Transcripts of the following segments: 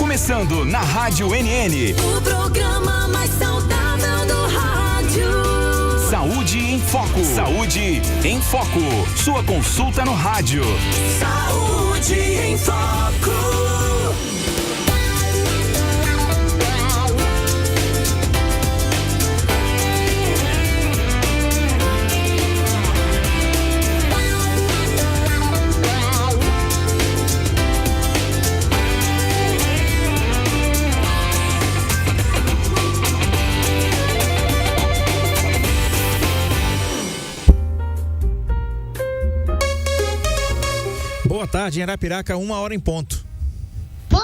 começando na Rádio NN. O programa mais saudável do rádio. Saúde em Foco. Saúde em Foco. Sua consulta no rádio. Saúde em Foco. Boa tarde, em Arapiraca, 1h em ponto. Boa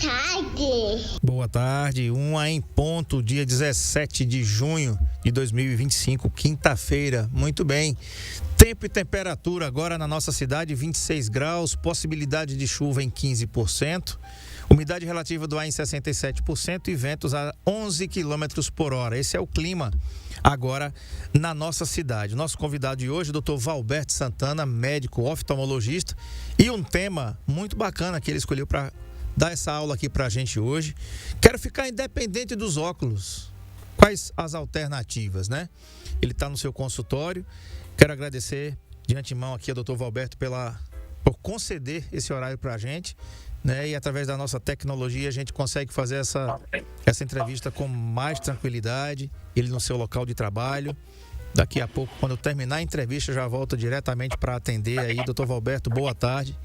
tarde. Boa tarde, 1h em ponto, dia 17 de junho de 2025, quinta-feira. Muito bem. Tempo e temperatura agora na nossa cidade, 26 graus, possibilidade de chuva em 15%, umidade relativa do ar em 67% e ventos a 11 km por hora. Esse é o clima agora na nossa cidade. Nosso convidado de hoje, Dr. Valberto Santana, médico oftalmologista, e um tema muito bacana que ele escolheu para dar essa aula aqui para a gente hoje. Quero ficar independente dos óculos. Quais as alternativas, né? Ele está no seu consultório. Quero agradecer de antemão aqui ao Dr. Valberto por conceder esse horário para a gente, né? E através da nossa tecnologia a gente consegue fazer essa entrevista com mais tranquilidade, ele no seu local de trabalho. Daqui a pouco, quando eu terminar a entrevista, já volto diretamente para atender aí. Doutor Valberto, boa tarde.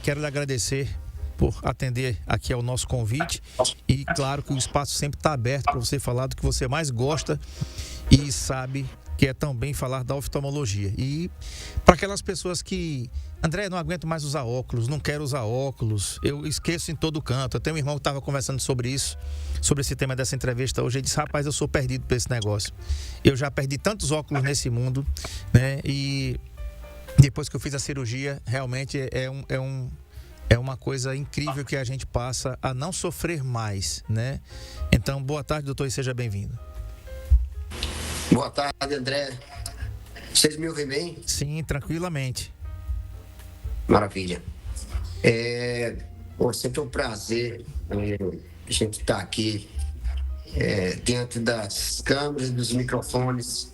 Quero lhe agradecer por atender aqui ao nosso convite e claro que o espaço sempre está aberto para você falar do que você mais gosta e sabe que é também falar da oftalmologia. E para aquelas pessoas que, André, não aguento mais usar óculos, não quero usar óculos, eu esqueço em todo canto. Eu tenho um irmão que estava conversando sobre isso, sobre esse tema dessa entrevista hoje. Ele disse, rapaz, eu sou perdido por esse negócio. Eu já perdi tantos óculos nesse mundo, né? E depois que eu fiz a cirurgia, realmente é uma coisa incrível que a gente passa a não sofrer mais, né? Então, boa tarde, doutor, e seja bem-vindo. Boa tarde, André. Vocês me ouvem bem? Sim, tranquilamente. Maravilha. Sempre um prazer a gente estar aqui diante das câmeras, dos microfones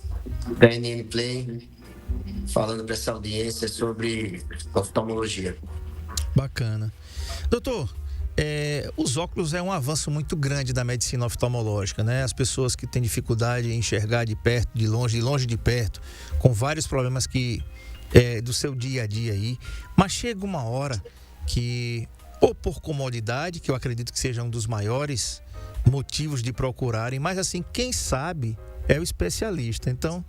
da NN Play, falando para essa audiência sobre oftalmologia. Bacana. Doutor, os óculos é um avanço muito grande da medicina oftalmológica, né? As pessoas que têm dificuldade em enxergar de perto, de longe de perto, com vários problemas do seu dia a dia aí, mas chega uma hora que, ou por comodidade, que eu acredito que seja um dos maiores motivos de procurarem, mas assim, quem sabe é o especialista. Então,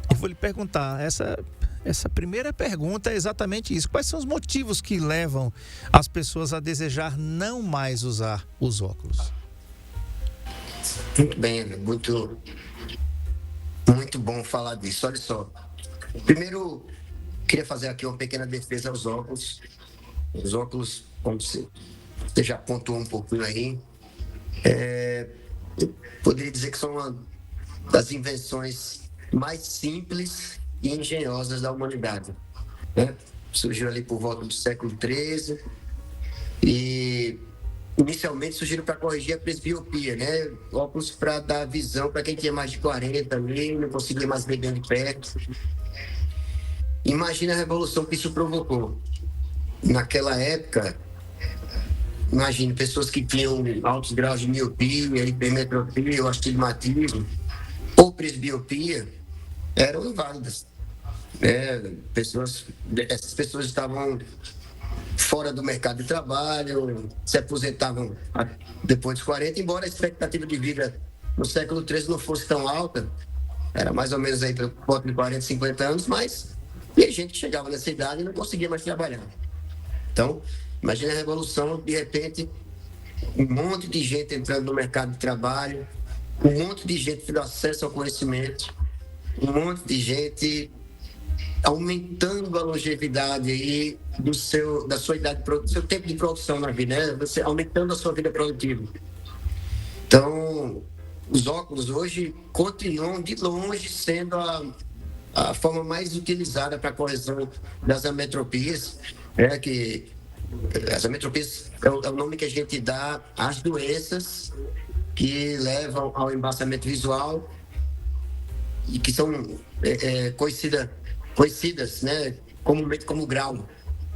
eu vou lhe perguntar, essa primeira pergunta é exatamente isso. Quais são os motivos que levam as pessoas a desejar não mais usar os óculos? Muito bem, muito bom falar disso. Olha só, primeiro, queria fazer aqui uma pequena defesa aos óculos. Os óculos, como você já pontuou um pouquinho aí, eu poderia dizer que são uma das invenções mais simples e engenhosas da humanidade, né? Surgiu ali por volta do século XIII e inicialmente surgiram para corrigir a presbiopia, né? Óculos para dar visão para quem tinha mais de 40 ali, não conseguia mais ver bem de perto. Imagina a revolução que isso provocou. Naquela época, imagine pessoas que tinham altos graus de miopia, hipermetropia, ou astigmatismo, ou presbiopia, eram inválidas. Essas pessoas estavam fora do mercado de trabalho, se aposentavam depois dos 40, embora a expectativa de vida no século XIII não fosse tão alta, era mais ou menos aí por volta de 40, 50 anos, mas tinha gente que chegava nessa idade e não conseguia mais trabalhar. Então, imagina a revolução, de repente, um monte de gente entrando no mercado de trabalho, um monte de gente tendo acesso ao conhecimento, um monte de gente aumentando a longevidade aí da sua idade, do seu tempo de produção na vida, né? Você aumentando a sua vida produtiva. Então, os óculos hoje continuam de longe sendo a forma mais utilizada para a correção das ametropias, que As ametropias é o nome que a gente dá às doenças que levam ao embaçamento visual e que são conhecidas, né, comumente como grau,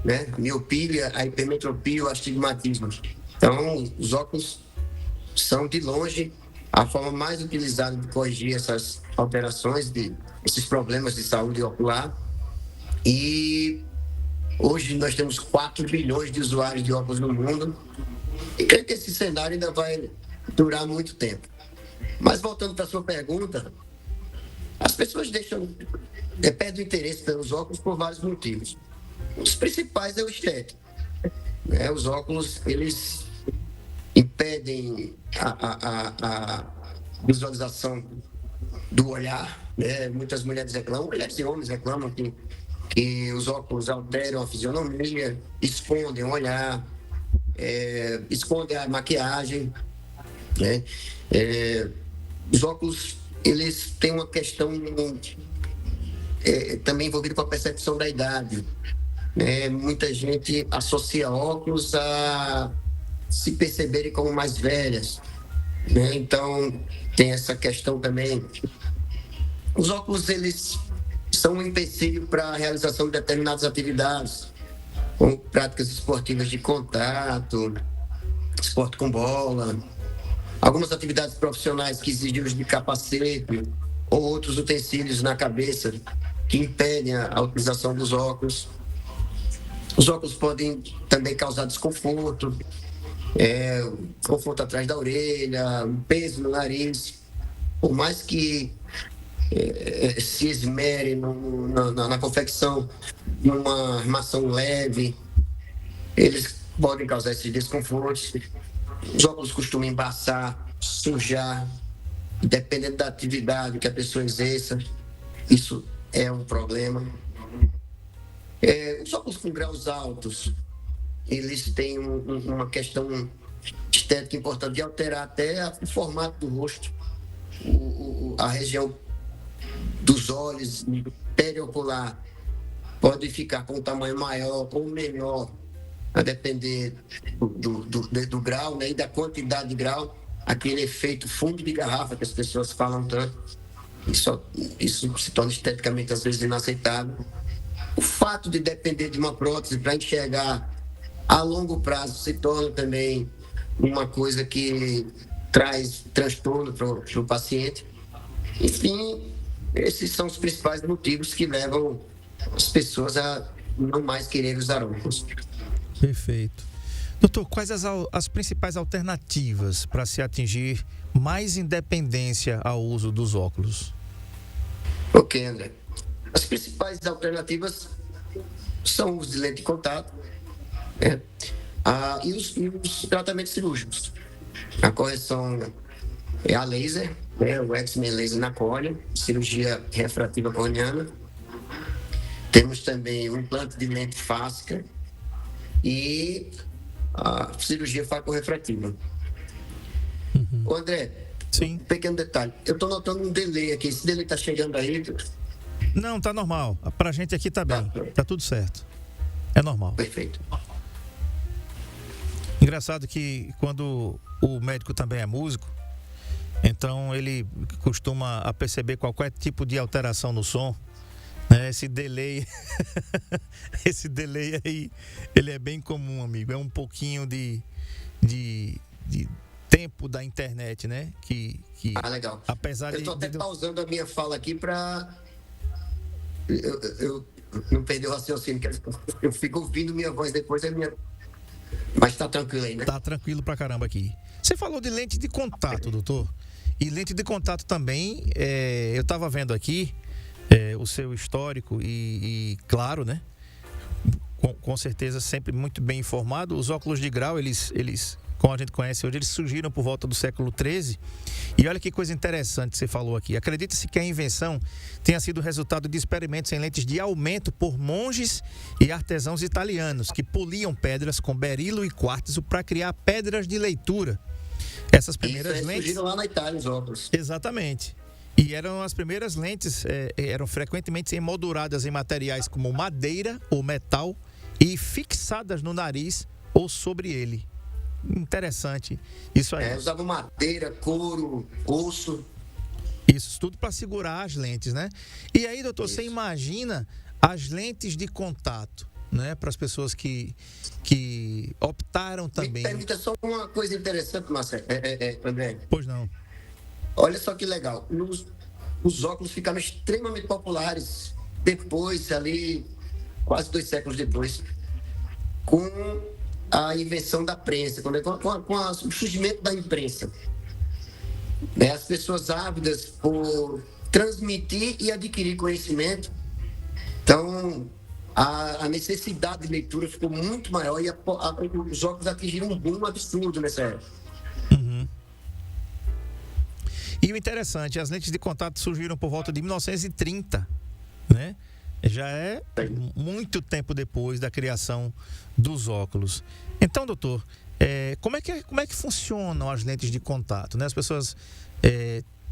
né? A miopia, a hipermetropia, o astigmatismo. Então, os óculos são, de longe, a forma mais utilizada de corrigir essas alterações, esses problemas de saúde ocular. E hoje nós temos 4 bilhões de usuários de óculos no mundo e creio que esse cenário ainda vai durar muito tempo. Mas voltando para a sua pergunta, as pessoas perdem o interesse pelos óculos por vários motivos. Os principais é o estético, né? Os óculos, eles impedem a visualização do olhar, né? Muitas mulheres reclamam, mulheres e homens reclamam que os óculos alteram a fisionomia, escondem o olhar, escondem a maquiagem, né? Os óculos, eles têm uma questão também envolvida com a percepção da idade, né? Muita gente associa óculos a se perceberem como mais velhas, né? Então tem essa questão também. Os óculos, eles são um empecilho para a realização de determinadas atividades, como práticas esportivas de contato, esporte com bola, algumas atividades profissionais que exigem uso de capacete ou outros utensílios na cabeça que impedem a utilização dos óculos. Os óculos podem também causar desconforto, conforto atrás da orelha, peso no nariz. Por mais que se esmere na confecção de uma armação leve, eles podem causar esses desconfortos. Os óculos costumam embaçar, sujar, dependendo da atividade que a pessoa exerça, isso é um problema. Os óculos com graus altos, eles têm uma questão estética importante de alterar até o formato do rosto, a região dos olhos, periocular, pode ficar com um tamanho maior ou menor, a depender do grau, né, e da quantidade de grau, aquele efeito fundo de garrafa que as pessoas falam tanto. Isso se torna esteticamente, às vezes, inaceitável. O fato de depender de uma prótese para enxergar a longo prazo se torna também uma coisa que traz transtorno para o paciente. Enfim, esses são os principais motivos que levam as pessoas a não mais querer usar óculos. Perfeito. Doutor, quais as principais alternativas para se atingir mais independência ao uso dos óculos? Ok, André. As principais alternativas são o uso de lente de contato, né? E os tratamentos cirúrgicos. A correção a laser, né? O X-Men laser na córnea, cirurgia refrativa corneana. Temos também o implante de lente fáscica e a cirurgia facorefrativa. Ô André, Sim. Um pequeno detalhe. Eu estou notando um delay aqui. Esse delay está chegando aí? Não, tá normal. Pra gente aqui tá bem. Tá tudo certo. É normal. Perfeito. Engraçado que quando o médico também é músico, então ele costuma a perceber qualquer tipo de alteração no som, né? Esse delay aí, ele é bem comum, amigo. É um pouquinho de tempo da internet, né? Que legal. Apesar eu estou até pausando a minha fala aqui para eu não perder o raciocínio, que eu fico ouvindo minha voz depois, mas tá tranquilo aí, né? Tá tranquilo pra caramba aqui. Você falou de lente de contato, doutor. E lente de contato também, eu tava vendo aqui o seu histórico e claro, né? Com certeza sempre muito bem informado. Os óculos de grau, eles, como a gente conhece hoje, eles surgiram por volta do século XIII. E olha que coisa interessante que você falou aqui. Acredita-se que a invenção tenha sido resultado de experimentos em lentes de aumento por monges e artesãos italianos que poliam pedras com berilo e quartzo para criar pedras de leitura. Essas primeiras lentes surgiram lá na Itália, os óculos. Exatamente. E eram as primeiras lentes, eram frequentemente emolduradas em materiais como madeira ou metal e e fixadas no nariz ou sobre ele. Interessante isso aí. Usava madeira, couro, osso. Isso tudo para segurar as lentes, né? E aí, doutor, você imagina as lentes de contato, né? Para as pessoas que optaram também. Me permita só uma coisa interessante, Marcelo, André. Pois não. Olha só que legal. Os óculos ficaram extremamente populares depois, ali, quase 2 séculos depois, com a invenção da prensa, com o surgimento da imprensa. As pessoas ávidas por transmitir e adquirir conhecimento. Então, a necessidade de leitura ficou muito maior e os óculos atingiram um boom absurdo nessa época. Uhum. E o interessante, as lentes de contato surgiram por volta de 1930, né? Já é muito tempo depois da criação dos óculos. Então, doutor, como é que funcionam as lentes de contato, né? As pessoas...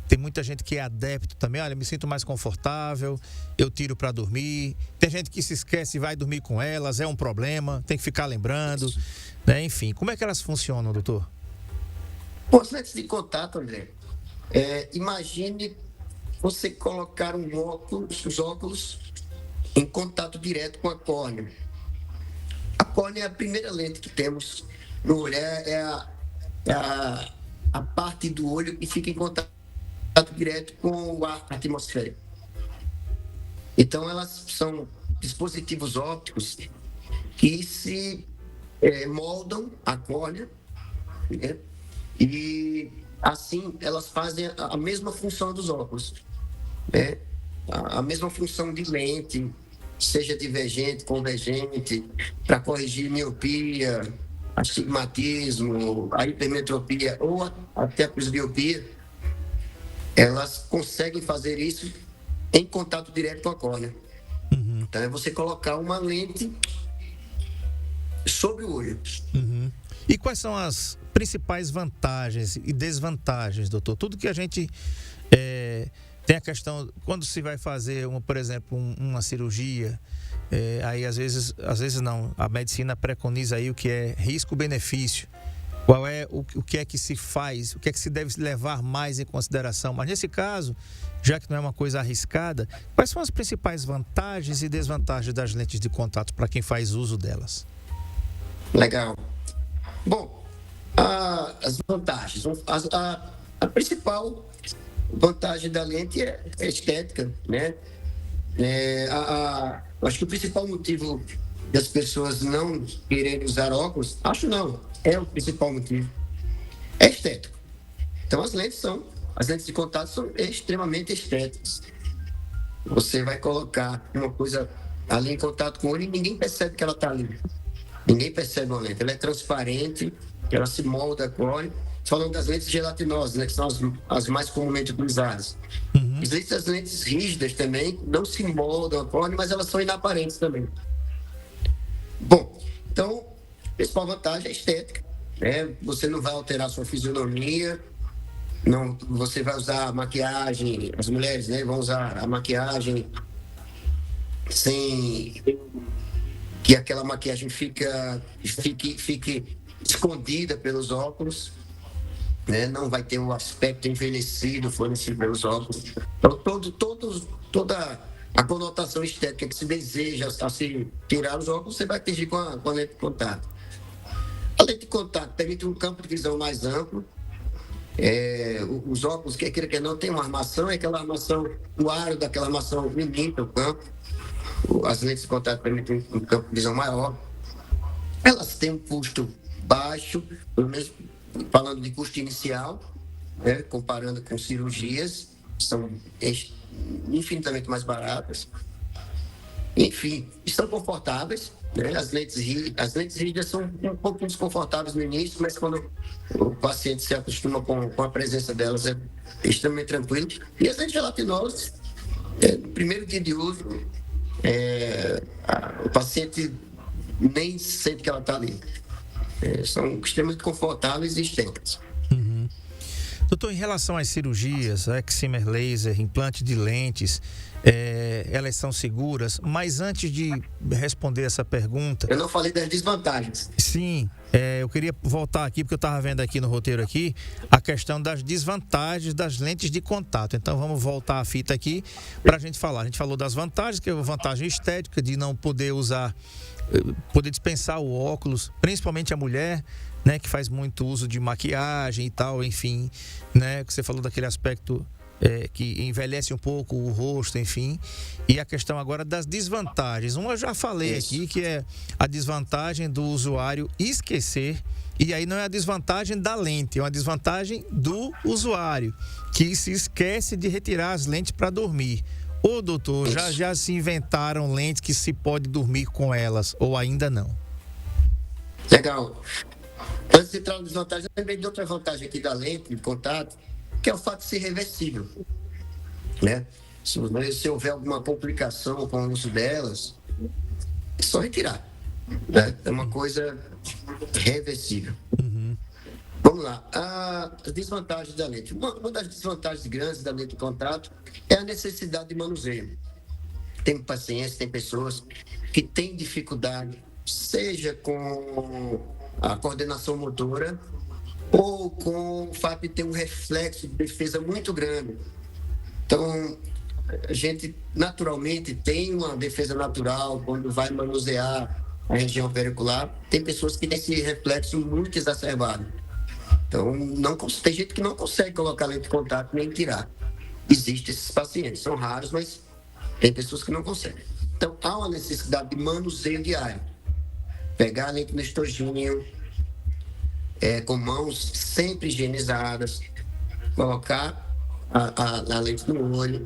tem muita gente que é adepto também. Olha, me sinto mais confortável, eu tiro para dormir. Tem gente que se esquece e vai dormir com elas, é um problema, tem que ficar lembrando, né? Enfim, como é que elas funcionam, doutor? Bom, as lentes de contato, André, imagine você colocar os óculos em contato direto com a córnea. A córnea é a primeira lente que temos no olho, é a parte do olho que fica em contato direto com o ar atmosférico. Então, elas são dispositivos ópticos que se moldam a córnea, né? E assim elas fazem a mesma função dos óculos, né? A mesma função de lente, seja divergente, convergente, para corrigir miopia, astigmatismo, a hipermetropia ou até a presbiopia. Elas conseguem fazer isso em contato direto com a córnea. Uhum. Então, é você colocar uma lente sobre o olho. Uhum. E quais são as principais vantagens e desvantagens, doutor? Tudo que a gente tem a questão, quando se vai fazer, por exemplo, uma cirurgia, aí às vezes não, a medicina preconiza aí o que é risco-benefício. Qual é o que é que se faz, o que é que se deve levar mais em consideração. Mas nesse caso, já que não é uma coisa arriscada, quais são as principais vantagens e desvantagens das lentes de contato para quem faz uso delas? Legal. Bom, as vantagens. A principal vantagem da lente é a estética, né? Acho que o principal motivo das pessoas não quererem usar óculos, é o principal motivo, é estético. Então, as lentes de contato são extremamente estéticas. Você vai colocar uma coisa ali em contato com o olho e ninguém percebe que ela está ali. Ninguém percebe a lente. Ela é transparente, ela se molda a córnea. Falando das lentes gelatinosas, né, que são as mais comumente utilizadas. Uhum. Existem as lentes rígidas também, não se moldam a córnea, mas elas são inaparentes também. Bom, então, a principal vantagem é a estética, né? Você não vai alterar a sua fisionomia, não, você vai usar a maquiagem, as mulheres, né, vão usar a maquiagem sem que aquela maquiagem fique escondida pelos óculos, né? Não vai ter o aspecto envelhecido fornecido pelos óculos. Então, toda a conotação estética que se deseja a se tirar os óculos, você vai atingir com a lente de contato. A lente de contato permite um campo de visão mais amplo. Os óculos, quer queira que não, tem uma armação, aquela armação, o aro daquela armação limita o campo. As lentes de contato permitem um campo de visão maior. Elas têm um custo baixo, pelo menos falando de custo inicial, né, comparando com cirurgias, são infinitamente mais baratas. Enfim, estão confortáveis, né? As lentes rígidas são um pouco desconfortáveis no início, mas quando o paciente se acostuma com a presença delas, é extremamente tranquilo. E as lentes gelatinosas, no primeiro dia de uso, o paciente nem sente que ela está ali. São extremamente confortáveis e estéticas. Uhum. Doutor, em relação às cirurgias, excimer laser, implante de lentes, elas são seguras? Mas antes de responder essa pergunta... Eu não falei das desvantagens. Sim, eu queria voltar aqui, porque eu estava vendo aqui no roteiro aqui, a questão das desvantagens das lentes de contato. Então vamos voltar a fita aqui para a gente falar. A gente falou das vantagens, que é a vantagem estética de não poder usar, poder dispensar o óculos, principalmente a mulher, né, que faz muito uso de maquiagem e tal, enfim, né, que você falou daquele aspecto que envelhece um pouco o rosto, enfim. E a questão agora das desvantagens. Uma eu já falei aqui, que é a desvantagem do usuário esquecer, e aí não é a desvantagem da lente, é uma desvantagem do usuário, que se esquece de retirar as lentes para dormir. Ô, doutor, já se inventaram lentes que se pode dormir com elas, ou ainda não? Legal. Antes de entrar na desvantagem, eu lembrei de outra vantagem aqui da lente de contato, que é o fato de ser reversível, né? Se houver alguma complicação com o uso delas, é só retirar, né? É uma coisa reversível. Vamos lá. As desvantagens da lente. Uma das desvantagens grandes da lente de contato é a necessidade de manuseio. Tem pacientes, tem pessoas que têm dificuldade, seja com a coordenação motora ou com o fato de ter um reflexo de defesa muito grande. Então, a gente naturalmente tem uma defesa natural quando vai manusear a região pericular. Tem pessoas que têm esse reflexo muito exacerbado. Então, tem gente que não consegue colocar lente de contato nem tirar. Existem esses pacientes, são raros, mas tem pessoas que não conseguem. Então, há uma necessidade de manuseio diário. Pegar a lente no estojinho, com mãos sempre higienizadas, colocar a lente no olho.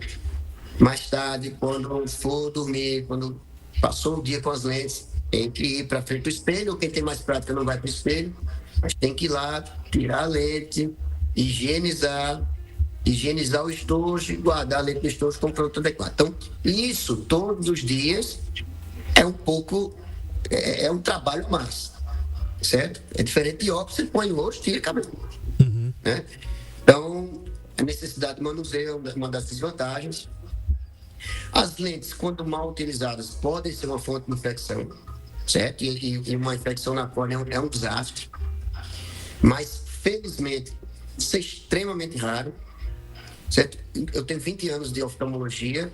Mais tarde, quando for dormir, quando passou o dia com as lentes, tem que ir para frente do espelho, ou quem tem mais prática não vai para o espelho, mas tem que ir lá, tirar a lente, higienizar o estojo e guardar a lente no estojo com o produto adequado. Então, isso todos os dias é um trabalho a mais, certo? É diferente de óculos, você põe no rosto, tira e acabou. Né? Então, a necessidade de manuseio é uma das desvantagens. As lentes, quando mal utilizadas, podem ser uma fonte de infecção, certo? E uma infecção na córnea é um desastre. Mas, felizmente, isso é extremamente raro, certo? Eu tenho 20 anos de oftalmologia,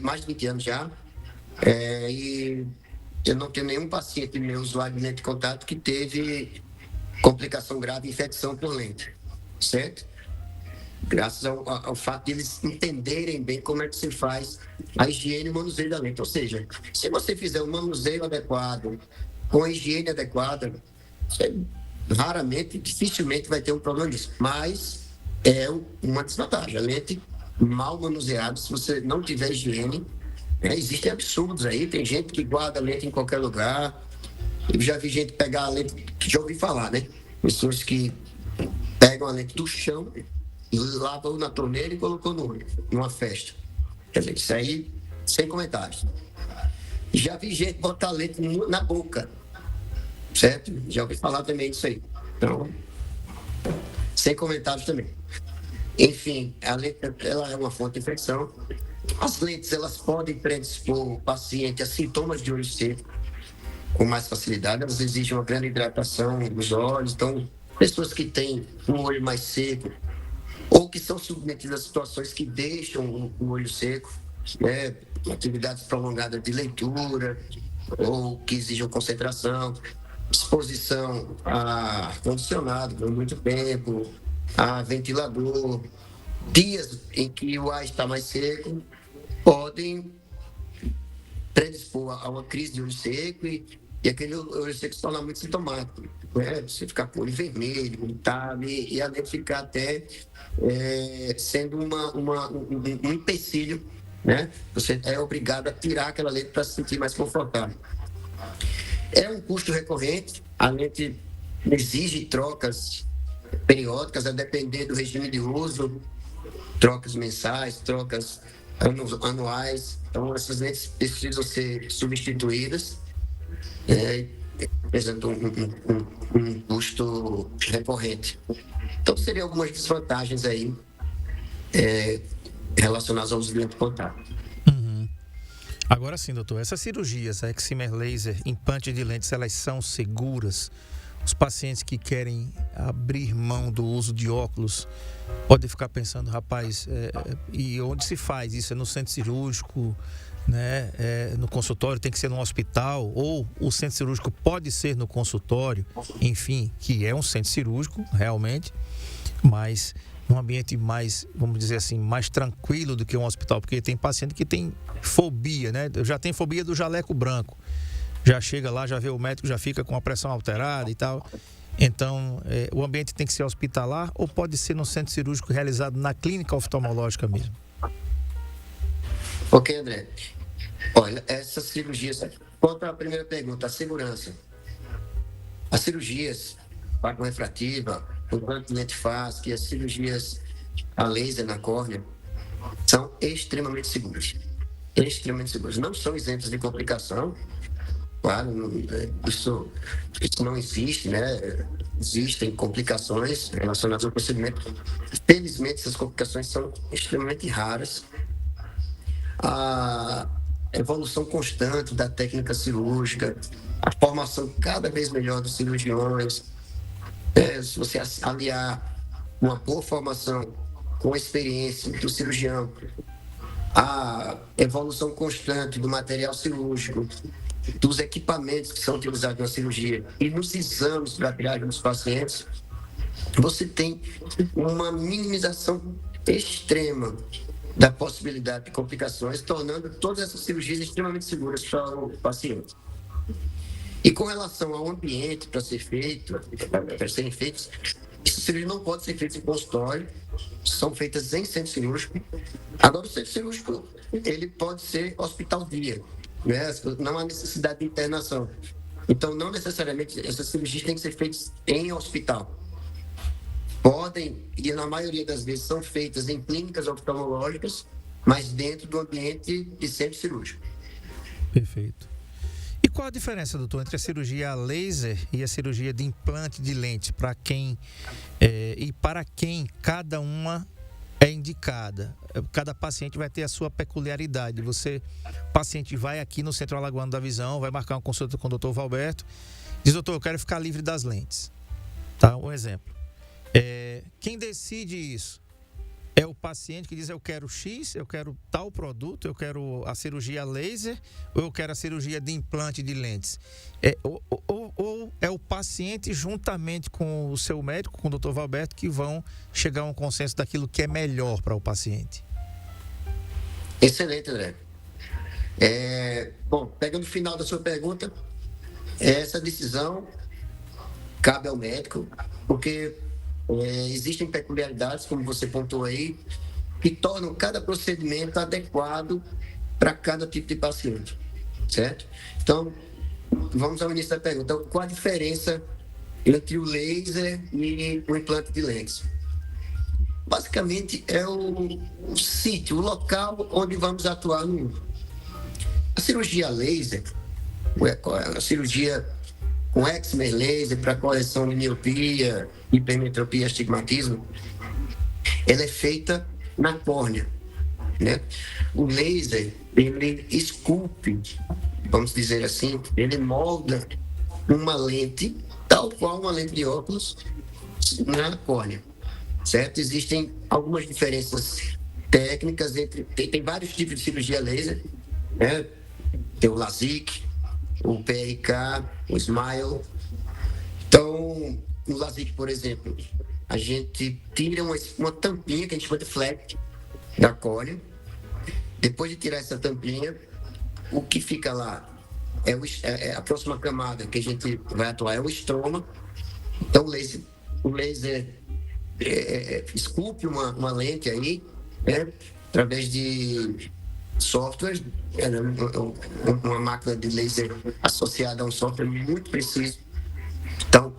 mais de 20 anos já, e eu não tenho nenhum paciente meu usuário de lente de contato que teve complicação grave, infecção por lente, certo? Graças ao fato de eles entenderem bem como é que se faz a higiene e o manuseio da lente. Ou seja, se você fizer um manuseio adequado, com a higiene adequada, você dificilmente vai ter um problema disso. Mas é uma desvantagem. A lente mal manuseada, se você não tiver higiene, existem absurdos aí. Tem gente que guarda a lente em qualquer lugar. Eu já vi gente pegar a lente, que já ouvi falar, né? Pessoas que pegam a lente do chão, lavou na torneira e colocou no olho, numa festa. Quer dizer, isso aí, sem comentários. Já vi gente botar lente na boca, certo? Já ouvi falar também disso aí. Então, sem comentários também. Enfim, a lente, ela é uma fonte de infecção. As lentes, elas podem predispor o paciente a sintomas de olho seco com mais facilidade. Elas exigem uma grande hidratação dos olhos. Então, pessoas que têm um olho mais seco ou que são submetidas a situações que deixam o olho seco, né? Atividades prolongadas de leitura, ou que exijam concentração, exposição a ar-condicionado por muito tempo, a ventilador, dias em que o ar está mais seco, podem predispor a uma crise de olho seco e aquele olho seco se torna muito sintomático, né? Você ficar com o olho vermelho, irritado, e a lente ficar até sendo um empecilho, né? Você é obrigado a tirar aquela lente para se sentir mais confortável. É um custo recorrente, a lente exige trocas periódicas, a depender do regime de uso, trocas mensais, trocas anuais. Então, essas lentes precisam ser substituídas. apresenta um custo recorrente. Então, seriam algumas desvantagens aí relacionadas ao uso de lente de contato. Agora sim, doutor, essas cirurgias, a excimer laser, implante de lentes, elas são seguras? Os pacientes que querem abrir mão do uso de óculos podem ficar pensando, rapaz, e onde se faz isso? É no centro cirúrgico, né? No consultório, tem que ser no hospital, ou o centro cirúrgico pode ser no consultório, enfim, que é um centro cirúrgico, realmente, mas num ambiente mais, vamos dizer assim, mais tranquilo do que um hospital, porque tem paciente que tem fobia, né? Já tem fobia do jaleco branco. Já chega lá, já vê o médico, já fica com a pressão alterada e tal. Então, o ambiente tem que ser hospitalar ou pode ser no centro cirúrgico realizado na clínica oftalmológica mesmo? Ok, André. Olha, essas cirurgias... Quanto à primeira pergunta, a segurança. As cirurgias, vácuo refrativa, implante de lente fáscia, as cirurgias a laser na córnea, são extremamente seguras. Extremamente seguras. Não são isentas de complicação. Claro, isso não existe, né? Existem complicações relacionadas ao procedimento. Felizmente, essas complicações são extremamente raras. A evolução constante da técnica cirúrgica, a formação cada vez melhor dos cirurgiões, se você aliar uma boa formação com a experiência do cirurgião, a evolução constante do material cirúrgico, dos equipamentos que são utilizados na cirurgia e nos exames para a triagem dos pacientes, você tem uma minimização extrema da possibilidade de complicações, tornando todas essas cirurgias extremamente seguras para o paciente. E com relação ao ambiente para serem feitos, essas cirurgias não podem ser feitas em consultório, são feitas em centro cirúrgico. Agora, o centro cirúrgico ele pode ser hospital-dia, né? Não há necessidade de internação. Então, não necessariamente essas cirurgias têm que ser feitas em hospital. Podem, e na maioria das vezes são feitas em clínicas oftalmológicas, mas dentro do ambiente de centro cirúrgico. Perfeito. E qual a diferença, doutor, entre a cirurgia a laser e a cirurgia de implante de lente? Para quem e para quem cada uma é indicada? Cada paciente vai ter a sua peculiaridade. O paciente vai aqui no Centro Alagoano da Visão, vai marcar uma consulta com o doutor Valberto, diz, doutor, eu quero ficar livre das lentes. Tá? Um exemplo. Quem decide isso é o paciente que diz, eu quero X, eu quero tal produto, eu quero a cirurgia laser ou eu quero a cirurgia de implante de lentes. Ou é o paciente juntamente com o seu médico, com o doutor Valberto, que vão chegar a um consenso daquilo que é melhor para o paciente. Excelente, André. Bom, pegando o final da sua pergunta, essa decisão cabe ao médico, porque existem peculiaridades, como você pontuou aí, que tornam cada procedimento adequado para cada tipo de paciente, certo? Então, vamos ao início da pergunta. Então, qual a diferença entre o laser e o implante de lentes? Basicamente, é o sítio, o local onde vamos atuar no mundo. A cirurgia laser, a cirurgia com excimer laser para correção de miopia, hipermetropia e astigmatismo, ela é feita na córnea, né? O laser, ele esculpe, vamos dizer assim, ele molda uma lente, tal qual uma lente de óculos, na córnea, certo? Existem algumas diferenças técnicas tem vários tipos de cirurgia laser, né? Tem o LASIK, o PRK, o SMILE. Então, no LASIK, por exemplo, a gente tira uma tampinha que a gente chama de flap da córnea. Depois de tirar essa tampinha, o que fica lá é a próxima camada que a gente vai atuar é o estroma. Então, o laser esculpe uma lente aí, né, através de software, uma máquina de laser associada a um software muito preciso. Então,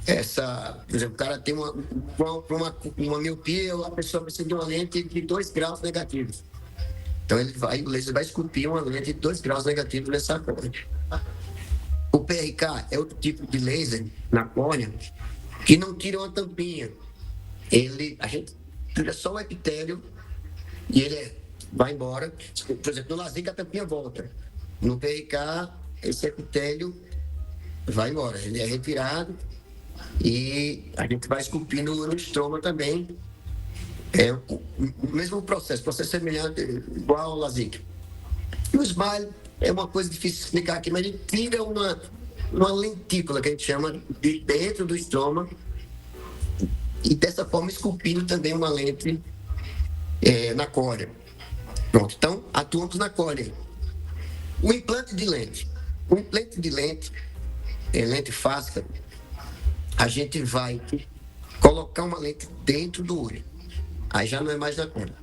por exemplo, o cara tem uma miopia, a pessoa precisa de uma lente de 2 graus negativos. Então, o laser vai esculpir uma lente de 2 graus negativos nessa córnea. O PRK é outro tipo de laser na córnea que não tira uma tampinha. A gente tira só o epitélio e ele vai embora. Por exemplo, no LASIK a tampinha volta. No PRK, esse epitélio vai embora. Ele é retirado e a gente vai esculpindo no estroma também. É o mesmo processo semelhante, igual ao LASIK. E o SMILE é uma coisa difícil de explicar aqui, mas ele tira uma lentícula, que a gente chama, de dentro do estroma, e dessa forma esculpindo também uma lente na córnea. Pronto, então atuamos na córnea. O implante de lente. O implante de lente, lente fástica, a gente vai colocar uma lente dentro do olho. Aí já não é mais na córnea.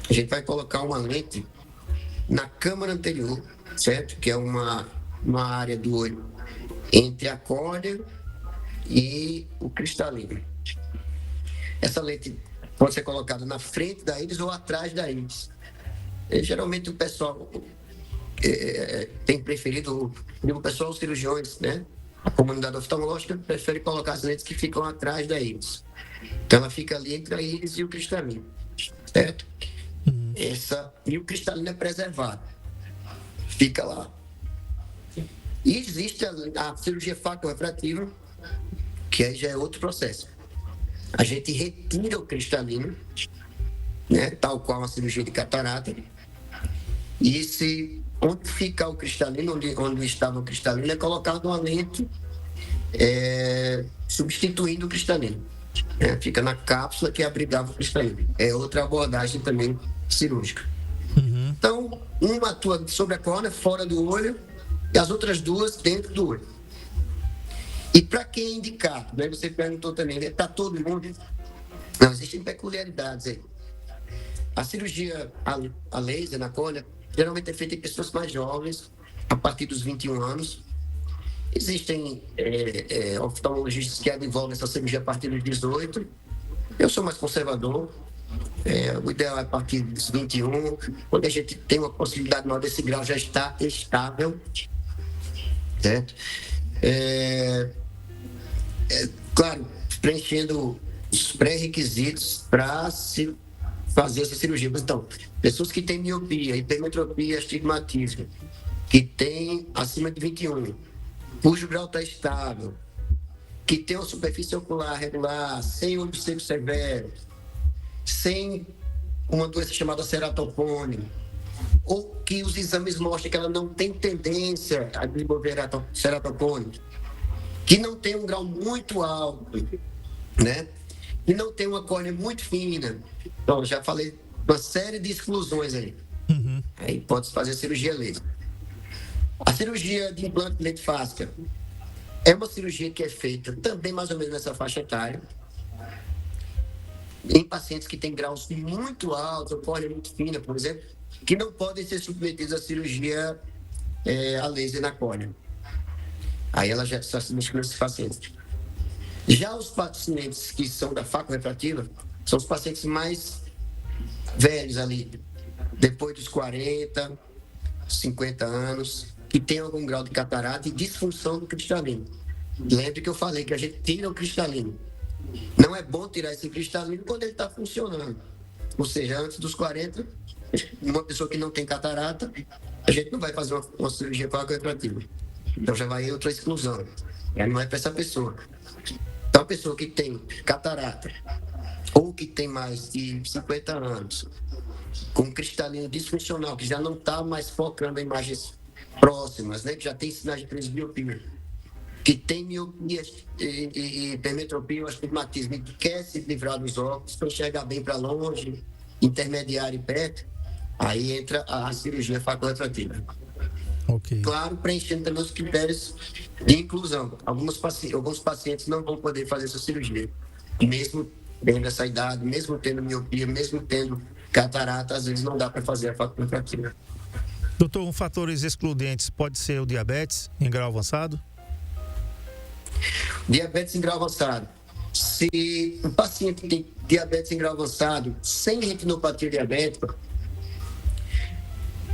A gente vai colocar uma lente na câmara anterior, certo? Que é uma área do olho entre a córnea e o cristalino. Essa lente pode ser colocada na frente da íris ou atrás da íris. Geralmente o pessoal tem preferido, o pessoal, os cirurgiões, né? A comunidade oftalmológica prefere colocar as lentes que ficam atrás da íris. Então ela fica ali entre a íris e o cristalino, certo? E o cristalino é preservado, fica lá. E existe a cirurgia faco-refrativa, que aí já é outro processo. A gente retira o cristalino, né, tal qual uma cirurgia de catarata, e onde fica o cristalino, onde estava o cristalino, é colocado uma lente substituindo o cristalino. Fica na cápsula que abrigava o cristalino. É outra abordagem também cirúrgica. Então, uma atua sobre a córnea, fora do olho, e as outras duas dentro do olho. E para quem é indicado? Né? Você perguntou também, está todo mundo? Não, existem peculiaridades aí. A cirurgia a laser na córnea geralmente é feita em pessoas mais jovens, a partir dos 21 anos. Existem oftalmologistas que advogam essa cirurgia a partir dos 18. Eu sou mais conservador. O ideal é a partir dos 21, quando a gente tem uma possibilidade maior desse grau já está estável, certo? Claro, preenchendo os pré-requisitos para se fazer essa cirurgia. Então, pessoas que têm miopia, hipermetropia, astigmatismo, que têm acima de 21, cujo grau está estável, que tem uma superfície ocular regular, sem olho seco severo, sem uma doença chamada ceratopone, ou que os exames mostram que ela não tem tendência a desenvolver ceratopone, que não tem um grau muito alto, né? E não tem uma córnea muito fina. Então, já falei uma série de exclusões aí. Aí pode fazer a cirurgia laser. A cirurgia de implante de lente fástica é uma cirurgia que é feita também mais ou menos nessa faixa etária, em pacientes que têm graus muito altos, ou córnea muito fina, por exemplo, que não podem ser submetidos à cirurgia a laser na córnea. Aí ela já está se mexendo nesses pacientes. Já os pacientes que são da faco-refrativa são os pacientes mais velhos ali, depois dos 40, 50 anos, que tem algum grau de catarata e disfunção do cristalino. Lembre que eu falei que a gente tira o cristalino. Não é bom tirar esse cristalino quando ele está funcionando. Ou seja, antes dos 40, uma pessoa que não tem catarata, a gente não vai fazer uma cirurgia faco-refrativa. Então já vai em outra exclusão. Não é para essa pessoa. Então a pessoa que tem catarata, ou que tem mais de 50 anos, com cristalino disfuncional, que já não está mais focando em imagens próximas, né? Que já tem sinais de presbiopia, que tem miopia e hipermetropia ou astigmatismo, e que quer se livrar dos óculos para enxergar bem para longe, intermediário e perto, aí entra a cirurgia faco-refrativa. Ok. Claro, preenchendo também os critérios de inclusão. Alguns pacientes não vão poder fazer essa cirurgia, mesmo tendo essa idade, mesmo tendo miopia, mesmo tendo catarata, às vezes não dá para fazer a faco-refrativa. Doutor, fatores excludentes pode ser o diabetes em grau avançado? Diabetes em grau avançado. Se o paciente tem diabetes em grau avançado, sem retinopatia diabética,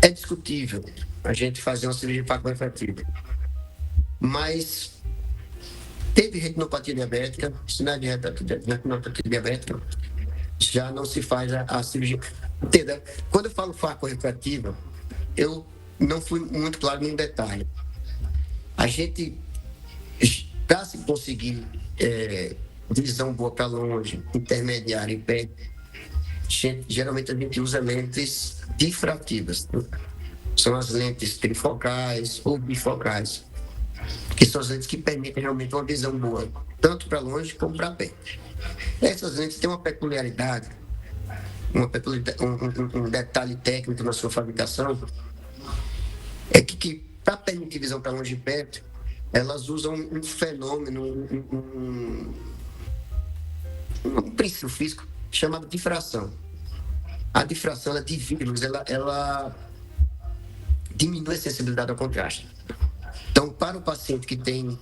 é discutível a gente fazer uma cirurgia faco-refrativa. mas teve retinopatia diabética, sinais de retinopatia diabética, já não se faz a cirurgia. Entenda, quando eu falo farmacorefrativa, eu não fui muito claro num detalhe. A gente, para se conseguir visão boa para longe, intermediária e perto, geralmente a gente usa lentes difrativas. São as lentes trifocais ou bifocais, que são as lentes que permitem realmente uma visão boa, tanto para longe como para perto. Essas lentes têm uma peculiaridade, um detalhe técnico na sua fabricação, é que para permitir visão para longe e perto, elas usam um fenômeno, um princípio físico chamado difração. A difração, ela divide, ela diminui a sensibilidade ao contraste. Então, para o paciente que tem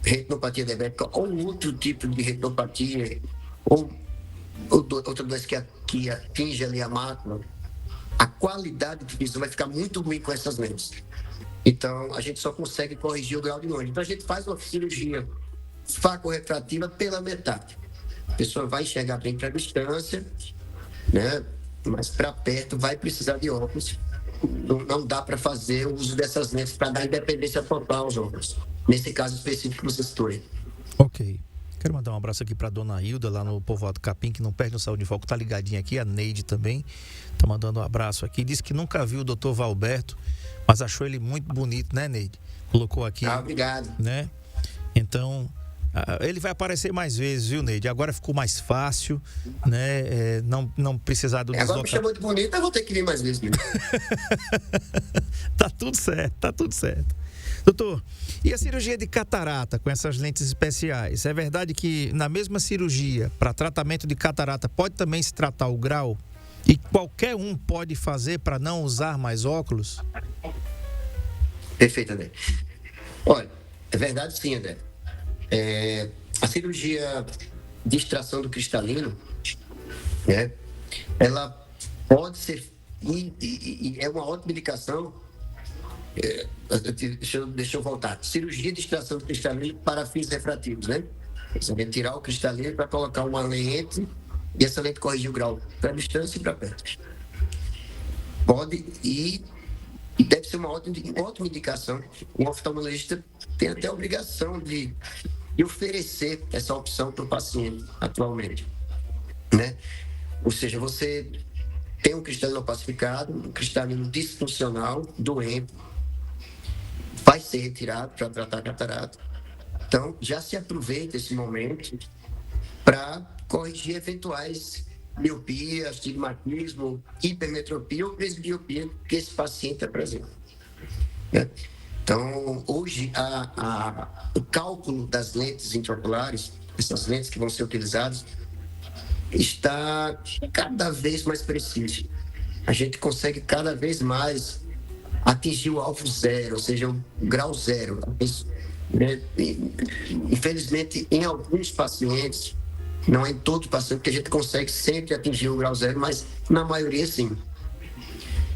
retinopatia diabética ou outro tipo de retinopatia, ou outra doença que atinge ali a mácula, a qualidade de visão vai ficar muito ruim com essas lentes. Então, a gente só consegue corrigir o grau de longe. Então, a gente faz uma cirurgia farmacorefrativa pela metade. A pessoa vai enxergar bem para a distância, né? Mas para perto vai precisar de óculos. Não dá para fazer o uso dessas lentes para dar independência total aos óculos. Nesse caso específico que você citou aí. Ok. Quero mandar um abraço aqui para dona Hilda, lá no Povoado Capim, que não perde o Saúde em Foco, tá ligadinha aqui. A Neide também tá mandando um abraço aqui. Disse que nunca viu o doutor Valberto, mas achou ele muito bonito, né, Neide? Colocou aqui. Obrigado. Né? Então, ele vai aparecer mais vezes, viu, Neide? Agora ficou mais fácil, né? Não precisar do deslocamento. Agora me chamou de bonito, eu vou ter que vir mais vezes. Tá tudo certo. Doutor, e a cirurgia de catarata com essas lentes especiais? É verdade que na mesma cirurgia, para tratamento de catarata, pode também se tratar o grau? E qualquer um pode fazer para não usar mais óculos? Perfeito, André. Olha, é verdade sim, André. A cirurgia de extração do cristalino, né, ela pode ser, e é uma ótima indicação. Deixa eu voltar. Cirurgia de extração do cristalino para fins refrativos, né? Você vai tirar o cristalino para colocar uma lente e essa lente corrigir o grau para distância e para perto. Pode e deve ser uma ótima indicação. O oftalmologista tem até a obrigação de oferecer essa opção para o paciente atualmente, né? Ou seja, você tem um cristalino opacificado, um cristalino disfuncional, doente, vai ser retirado para tratar a catarata. Então, já se aproveita esse momento para corrigir eventuais miopia, astigmatismo, hipermetropia ou presbiopia que esse paciente apresenta, né? Então, hoje, o cálculo das lentes intraoculares, essas lentes que vão ser utilizadas, está cada vez mais preciso. A gente consegue cada vez mais atingir o alvo zero, ou seja, o grau zero. Infelizmente, em alguns pacientes, não é em todos os pacientes que a gente consegue sempre atingir o grau zero, mas na maioria sim.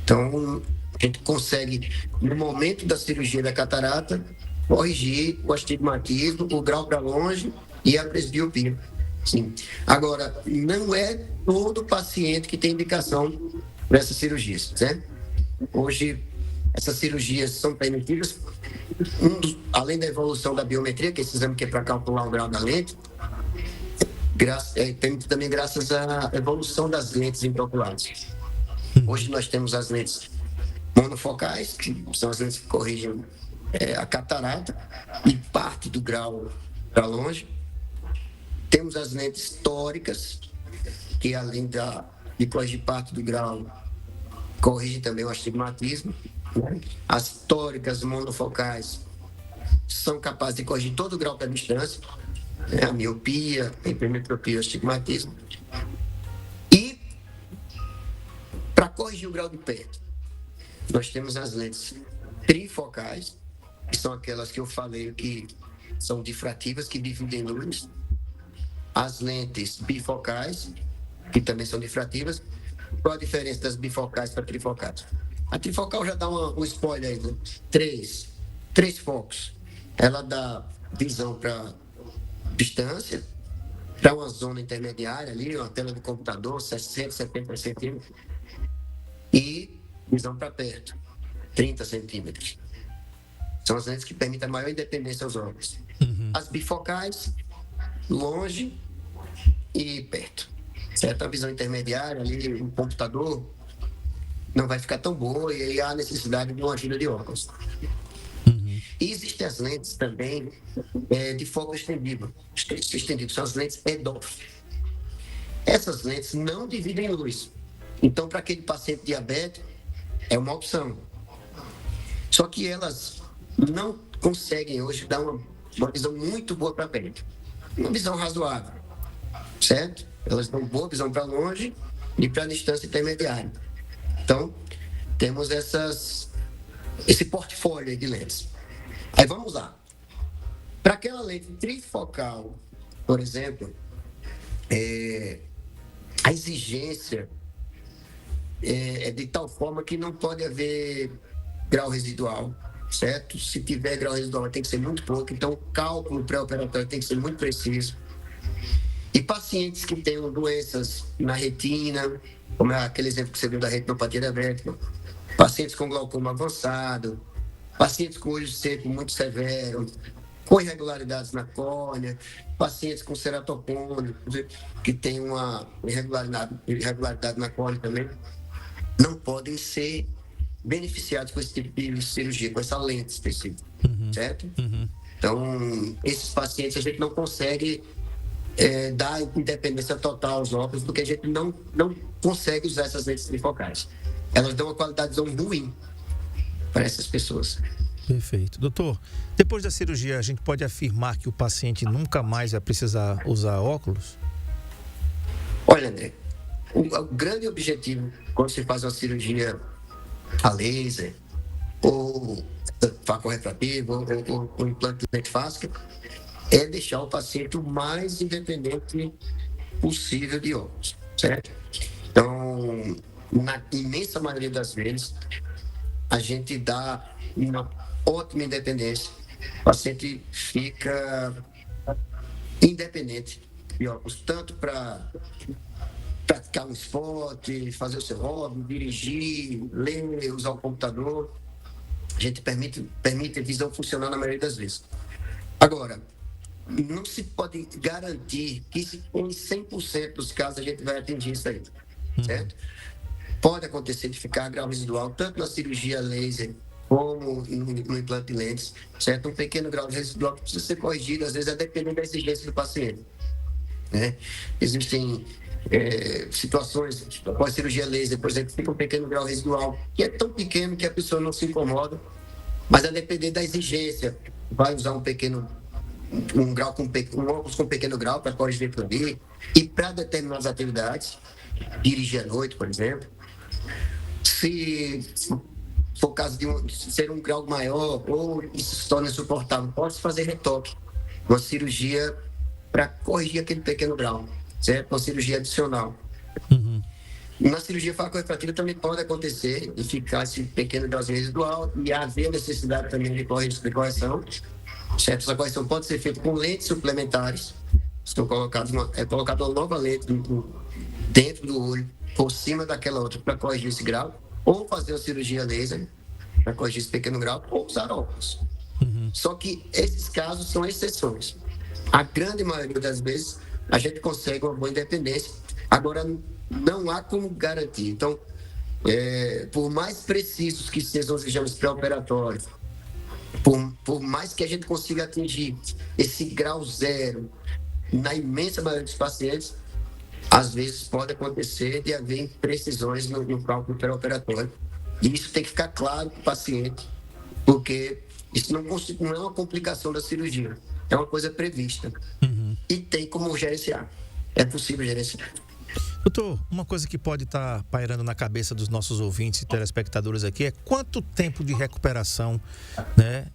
Então, a gente consegue, no momento da cirurgia da catarata, corrigir o astigmatismo, o grau para longe e a presbiopia. Sim. Agora, não é todo paciente que tem indicação para essas cirurgias, certo? Hoje, essas cirurgias são permitidas, além da evolução da biometria, que é esse exame que é para calcular o grau da lente, também graças à evolução das lentes intraoculares. Hoje nós temos as lentes monofocais, que são as lentes que corrigem a catarata e parte do grau para longe. Temos as lentes tóricas, que além de corrigir parte do grau, corrige também o astigmatismo, né? As tóricas monofocais são capazes de corrigir todo o grau para distância, né? A miopia, a hipermetropia, o astigmatismo. E para corrigir o grau de perto, nós temos as lentes trifocais, que são aquelas que eu falei que são difrativas, que dividem luz. As lentes bifocais, que também são difrativas. Qual a diferença das bifocais para trifocais? A trifocal já dá um spoiler aí, né? Três focos. Ela dá visão para distância, para uma zona intermediária ali, uma tela de computador, 60, 70 centímetros, e visão para perto, 30 centímetros. São as lentes que permitem a maior independência aos óculos. As bifocais, longe e perto. Certo? A visão intermediária ali, o computador, não vai ficar tão boa e aí há necessidade de uma ajuda de óculos. E existem as lentes também de foco estendido, são as lentes EDOF. Essas lentes não dividem luz. Então, para aquele paciente diabético, é uma opção. Só que elas não conseguem hoje dar uma visão muito boa para perto. Uma visão razoável, certo? Elas dão boa visão para longe e para distância intermediária. Então, temos esse portfólio de lentes. Aí vamos lá. Para aquela lente trifocal, por exemplo, a exigência é de tal forma que não pode haver grau residual, certo? Se tiver grau residual, tem que ser muito pouco. Então, o cálculo pré-operatório tem que ser muito preciso. E pacientes que tenham doenças na retina, como é aquele exemplo que você viu da retinopatia diabética, pacientes com glaucoma avançado, pacientes com olho seco muito severo, com irregularidades na córnea, pacientes com ceratocone, que tem uma irregularidade na córnea também, não podem ser beneficiados com esse tipo de cirurgia, com essa lente específica, certo? Então, esses pacientes a gente não consegue dar independência total aos óculos, porque a gente não consegue usar essas lentes trifocais. Elas dão uma qualidade de visão ruim para essas pessoas. Perfeito. Doutor, depois da cirurgia, a gente pode afirmar que o paciente nunca mais vai precisar usar óculos? Olha, André, o grande objetivo quando se faz uma cirurgia a laser, ou faco refrativo, ou implante de lente fáscica, é deixar o paciente o mais independente possível de óculos, certo? Então, na imensa maioria das vezes, a gente dá uma ótima independência. O paciente fica independente de óculos, tanto para praticar um esporte, fazer o seu hobby, dirigir, ler, usar o computador. A gente permite a visão funcionar na maioria das vezes. Agora, não se pode garantir que em 100% dos casos a gente vai atingir isso aí, certo? Pode acontecer de ficar grau residual, tanto na cirurgia laser como no implante de lentes, certo? Um pequeno grau de residual que precisa ser corrigido, às vezes é dependendo da exigência do paciente, né? Existem situações, após cirurgia laser, por exemplo, fica um pequeno grau residual, que é tão pequeno que a pessoa não se incomoda, mas a depender da exigência, vai usar um óculos com pequeno grau para corrigir aquilo ali, e para determinadas atividades, dirigir à noite, por exemplo. Se for o caso de ser um grau maior ou isso se torna insuportável, pode-se fazer retoque, uma cirurgia para corrigir aquele pequeno grau, certo? Uma cirurgia adicional. Na cirurgia faco-refrativa também pode acontecer de ficar esse pequeno grauzinho residual e haver necessidade também de correção, certo? Essa correção pode ser feita com lentes suplementares. É colocada uma nova lente dentro do olho, por cima daquela outra, para corrigir esse grau, ou fazer uma cirurgia laser para corrigir esse pequeno grau, ou usar óculos. Só que esses casos são exceções. A grande maioria das vezes, a gente consegue uma boa independência. Agora, não há como garantir. Então, por mais precisos que sejam os exames pré-operatórios, por mais que a gente consiga atingir esse grau zero na imensa maioria dos pacientes, às vezes pode acontecer de haver imprecisões no cálculo pré-operatório. E isso tem que ficar claro para o paciente, porque isso não é uma complicação da cirurgia, é uma coisa prevista. E tem como gerenciar. É possível gerenciar. Doutor, uma coisa que pode estar pairando na cabeça dos nossos ouvintes e telespectadores aqui é quanto tempo de recuperação, né,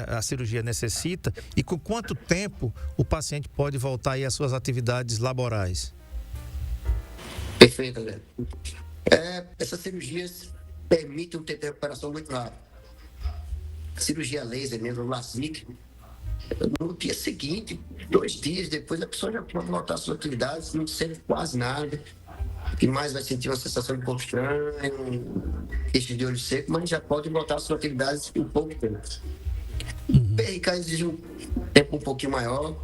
a cirurgia necessita e com quanto tempo o paciente pode voltar aí às suas atividades laborais? Perfeito, André. Essas cirurgias permitem um tempo de recuperação muito rápido. A cirurgia laser mesmo, o LASIK, No dia seguinte, 2 dias depois, a pessoa já pode voltar às suas atividades, não sente quase nada. O que mais vai sentir uma sensação de corpo estranho, queixo de olho seco, mas já pode voltar às suas atividades em pouco tempo. O PRK exige um tempo um pouquinho maior,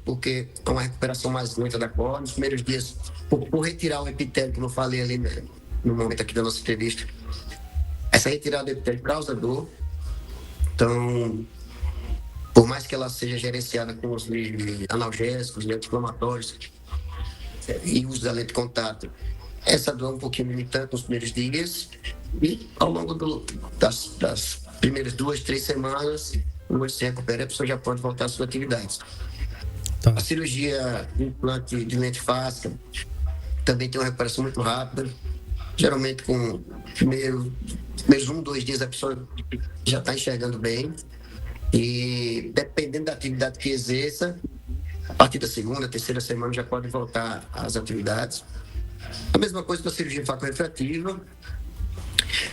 porque é uma recuperação mais lenta da córnea. Nos primeiros dias, por retirar o epitélio, como eu falei ali no momento aqui da nossa entrevista, essa retirada do epitélio causa dor. Então, por mais que ela seja gerenciada com os analgésicos, anti-inflamatórios e uso da lente de contato, essa dor é um pouquinho limitante nos primeiros dias, e ao longo das primeiras 2, 3 semanas, o olho se recupera e a pessoa já pode voltar às suas atividades. Tá. A cirurgia de implante de lente fáscica também tem uma recuperação muito rápida. Geralmente, com primeiros 1, 2 dias, a pessoa já está enxergando bem. E dependendo da atividade que exerça, a partir da 2ª, 3ª semana já pode voltar às atividades. A mesma coisa com a cirurgia facorefrativa.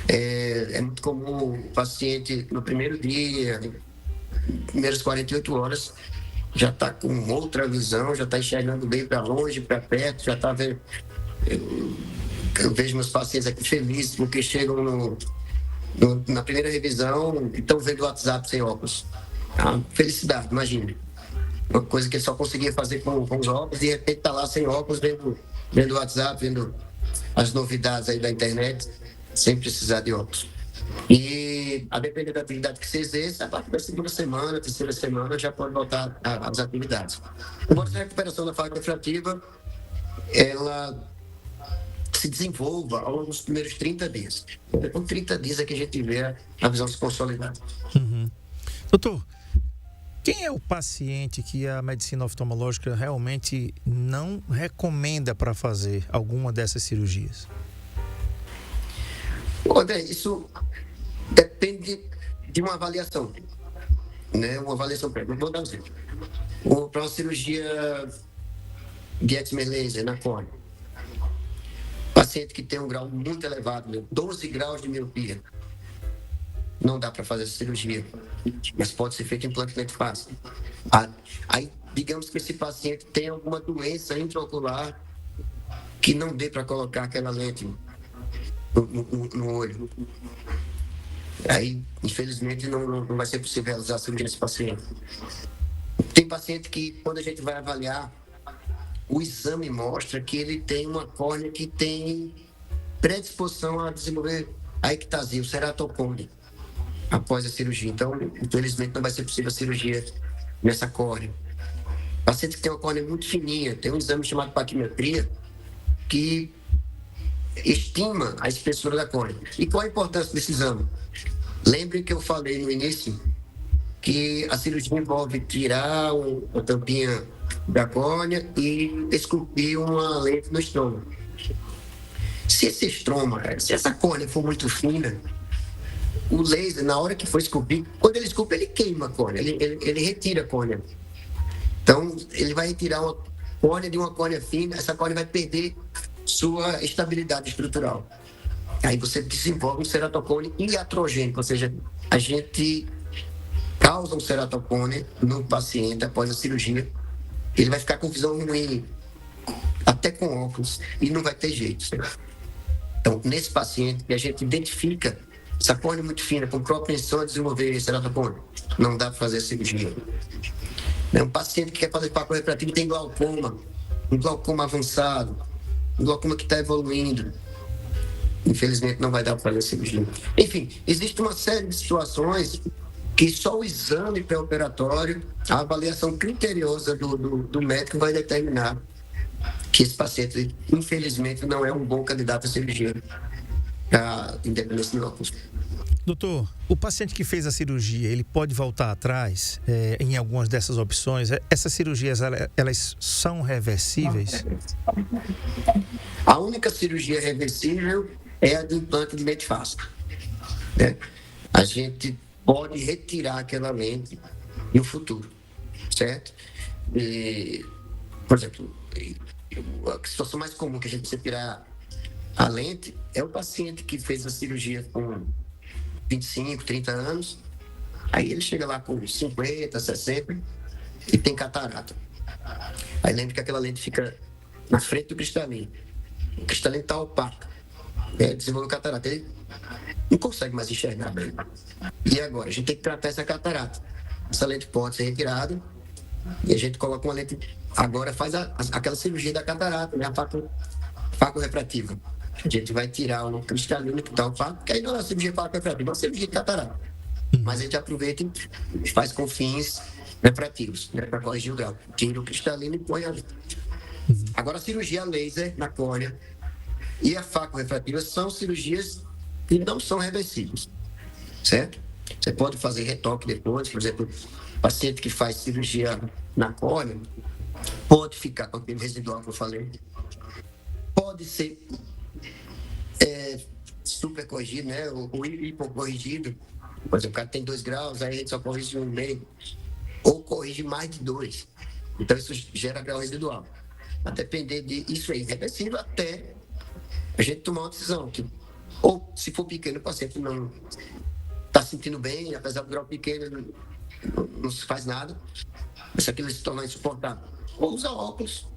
É muito comum o paciente, no primeiro dia, primeiras 48 horas, já está com outra visão, já está enxergando bem para longe, para perto, já está vendo. Eu vejo meus pacientes aqui felizes porque chegam na primeira revisão e estão vendo o WhatsApp sem óculos. Felicidade, imagina. Uma coisa que ele só conseguia fazer com os óculos, e de repente está lá sem óculos, vendo o WhatsApp, vendo as novidades aí da internet, sem precisar de óculos. E, a depender da atividade que você exerce, a partir da 2ª semana, 3ª semana, já pode voltar às atividades. Embora a recuperação da face refrativa, ela se desenvolva ao longo dos primeiros 30 dias. Com 30 dias é que a gente vê a visão se consolidar. Doutor, quem é o paciente que a medicina oftalmológica realmente não recomenda para fazer alguma dessas cirurgias? André, isso depende de uma avaliação, né? Uma avaliação prévia. Vou dar um exemplo. Para uma cirurgia de excimer laser na córnea, paciente que tem um grau muito elevado, 12 graus de miopia, não dá para fazer essa cirurgia, mas pode ser feito implante de lente fácil. Aí, digamos que esse paciente tem alguma doença intraocular que não dê para colocar aquela lente no olho. Aí, infelizmente, não vai ser possível realizar a cirurgia nesse paciente. Tem paciente que, quando a gente vai avaliar, o exame mostra que ele tem uma córnea que tem predisposição a desenvolver a ectasia, o ceratocone, após a cirurgia. Então, infelizmente, não vai ser possível a cirurgia nessa córnea. Paciente que tem uma córnea muito fininha, tem um exame chamado paquimetria, que estima a espessura da córnea. E qual a importância desse exame? Lembre que eu falei no início que a cirurgia envolve tirar a tampinha da córnea e esculpir uma lente no estroma. Se essa córnea for muito fina, o laser, na hora que for esculpir, quando ele esculpe, ele queima a córnea, ele retira a córnea. Então, ele vai retirar uma córnea de uma córnea fina, essa córnea vai perder sua estabilidade estrutural. Aí você desenvolve um ceratocone iatrogênico, ou seja, a gente causa um ceratocone no paciente após a cirurgia. Ele vai ficar com visão ruim, até com óculos, e não vai ter jeito. Então, nesse paciente que a gente identifica essa córnea muito fina, com propensão a desenvolver ceratocone, não dá para fazer a cirurgia. Um paciente que quer fazer papel refrativo tem glaucoma, um glaucoma avançado, um glaucoma que está evoluindo, infelizmente não vai dar para fazer a cirurgia. Enfim, existe uma série de situações que só o exame pré-operatório, a avaliação criteriosa do médico vai determinar que esse paciente, infelizmente, não é um bom candidato à cirurgia, independente do óculos. Doutor, o paciente que fez a cirurgia, ele pode voltar atrás em algumas dessas opções? Essas cirurgias, elas são reversíveis? A única cirurgia reversível é a de implante de lente fáscica, né? A gente pode retirar aquela lente no futuro, certo? Por exemplo, a situação mais comum que a gente precisa tirar a lente é o paciente que fez a cirurgia com 25, 30 anos Aí ele chega lá com 50, 60 e tem catarata. Aí lembra que aquela lente fica na frente do cristalino. O cristalino está opaco. Desenvolveu catarata. Ele não consegue mais enxergar bem. E agora? A gente tem que tratar essa catarata. Essa lente pode ser retirada e a gente coloca uma lente. Agora faz aquela cirurgia da catarata, né? A faco refrativa. A gente vai tirar o cristalino que está opaco, porque aí não é uma cirurgia faco refrativa, é uma cirurgia de catarata. Mas a gente aproveita e faz com fins refrativos, né? Para corrigir o grau. Tira o cristalino e põe ali. Agora, a cirurgia laser na córnea e a faco refrativa são cirurgias que não são reversíveis, certo? Você pode fazer retoque depois, por exemplo, paciente que faz cirurgia na córnea pode ficar com aquele residual que eu falei, pode ser super corrigido, né? Ou hipocorrigido. Por exemplo, o cara tem 2 graus, aí a gente só corrige 1,5, ou corrige mais de 2. Então, isso gera grau residual. A depender disso aí, reversível, até a gente tomar uma decisão. Que, ou, se for pequeno, o paciente não está sentindo bem, apesar do grau pequeno, não se faz nada, mas se aquilo se tornar insuportável, ou usa óculos,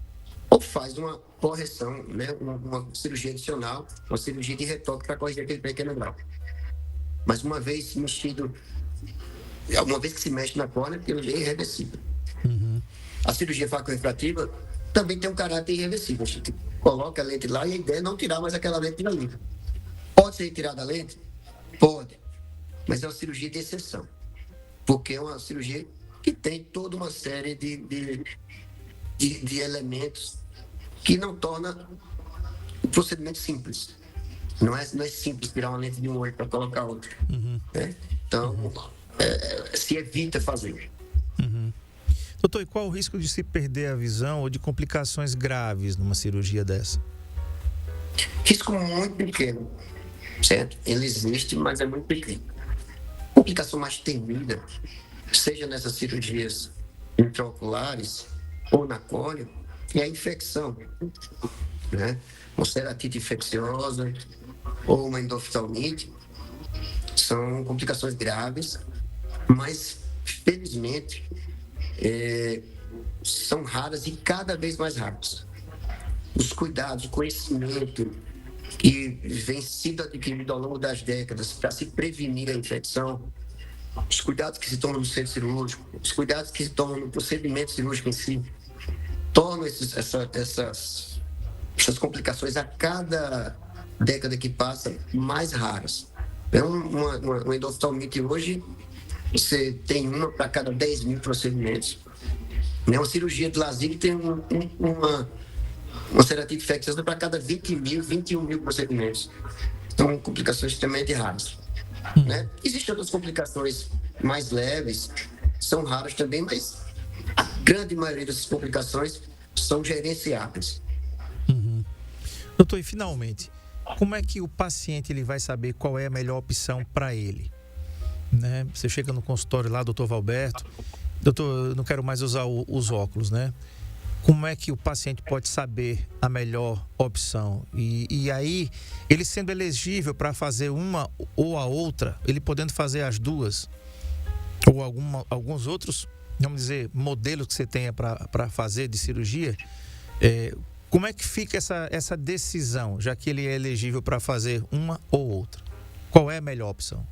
ou faz uma correção, né? Uma cirurgia adicional, uma cirurgia de retoque para corrigir aquele pequeno grau. Mas uma vez mexido, uma vez que se mexe na córnea, aquilo é irreversível. A cirurgia faco-refrativa também tem um caráter irreversível. A gente coloca a lente lá e a ideia é não tirar mais aquela lente dali. Pode ser retirada a lente? Pode. Mas é uma cirurgia de exceção. Porque é uma cirurgia que tem toda uma série de elementos que não torna o procedimento simples. Não é simples tirar uma lente de um olho para colocar outra. Né? Então, se evita fazer. Doutor, e qual o risco de se perder a visão ou de complicações graves numa cirurgia dessa? Risco muito pequeno, certo? Ele existe, mas é muito pequeno. Complicação mais temida, seja nessas cirurgias intraoculares ou na córnea, é a infecção, né? Uma ceratite infecciosa ou uma endoftalmite são complicações graves, mas felizmente são raras e cada vez mais raras. Os cuidados, o conhecimento que vem sido adquirido ao longo das décadas para se prevenir a infecção, os cuidados que se tomam no centro cirúrgico, os cuidados que se tomam no procedimento cirúrgico em si, tornam essas complicações a cada década que passa mais raras. Uma endoftalmite hoje, você tem uma para cada 10 mil procedimentos. Uma cirurgia de LASIK tem uma ceratite infecciosa para cada 20 mil, 21 mil procedimentos. Então, complicações extremamente raras. Né? Existem outras complicações mais leves, são raras também, mas a grande maioria dessas complicações são gerenciáveis. Doutor, e finalmente, como é que o paciente ele vai saber qual é a melhor opção para ele? Né? Você chega no consultório lá, doutor Valberto, doutor, eu não quero mais usar os óculos, né? Como é que o paciente pode saber a melhor opção? E aí, ele sendo elegível para fazer uma ou a outra, ele podendo fazer as duas, ou alguns outros, vamos dizer, modelos que você tenha para fazer de cirurgia, como é que fica essa decisão, já que ele é elegível para fazer uma ou outra? Qual é a melhor opção?